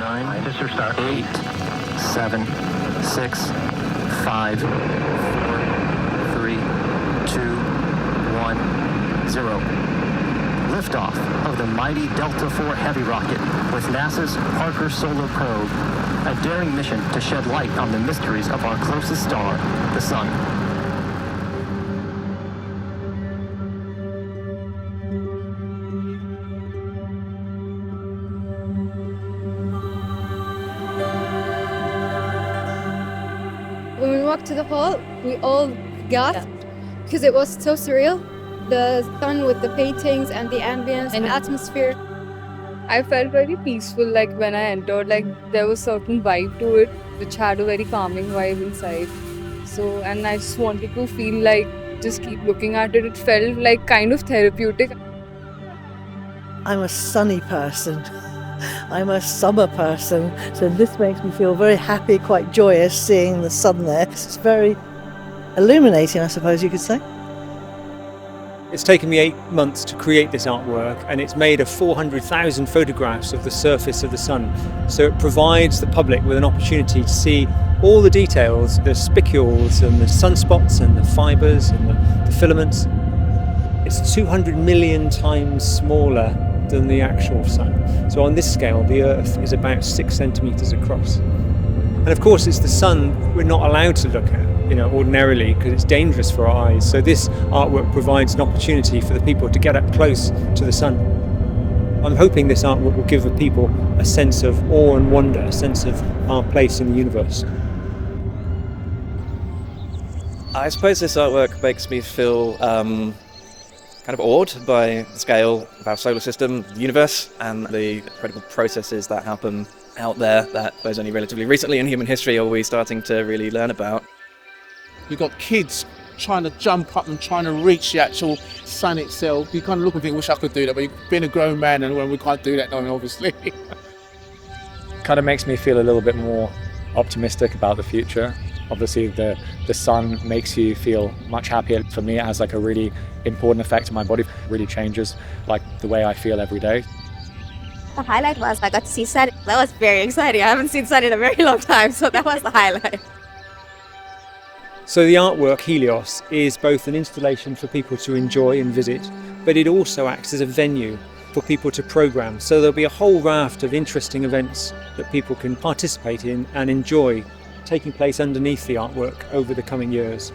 9, sister star. 8, 7, 6, 5, 4, 3, 2, 1, 0. Liftoff of the mighty Delta IV Heavy rocket with NASA's Parker Solar Probe, a daring mission to shed light on the mysteries of our closest star, the Sun. When we walked to the hall, we all gasped because it was so surreal. The sun with the paintings and the ambience and atmosphere. I felt very peaceful when I entered, there was certain vibe to it which had a very calming vibe inside. And I just wanted to feel just keep looking at it. It felt kind of therapeutic. I'm a sunny person. I'm a summer person, so this makes me feel very happy, quite joyous seeing the sun there. It's very illuminating, I suppose you could say. It's taken me 8 months to create this artwork, and it's made of 400,000 photographs of the surface of the sun. So it provides the public with an opportunity to see all the details, the spicules and the sunspots and the fibres and the filaments. It's 200 million times smaller than the actual sun. So on this scale, the Earth is about 6 centimetres across. And of course, it's the sun we're not allowed to look at, ordinarily, because it's dangerous for our eyes. So this artwork provides an opportunity for the people to get up close to the sun. I'm hoping this artwork will give the people a sense of awe and wonder, a sense of our place in the universe. I suppose this artwork makes me feel kind of awed by the scale of our solar system, the universe, and the incredible processes that happen out there that was only relatively recently in human history are we starting to really learn about. You've got kids trying to jump up and trying to reach the actual sun itself. You kind of look and think, wish I could do that, but you've been a grown man and when we can't do that, obviously. Kind of makes me feel a little bit more optimistic about the future. Obviously the sun makes you feel much happier. For me, it has a really important effect on my body. It really changes the way I feel every day. The highlight was I got to see sun. That was very exciting. I haven't seen sun in a very long time, so that was the highlight. So the artwork Helios is both an installation for people to enjoy and visit, but it also acts as a venue for people to programme. So there'll be a whole raft of interesting events that people can participate in and enjoy taking place underneath the artwork over the coming years.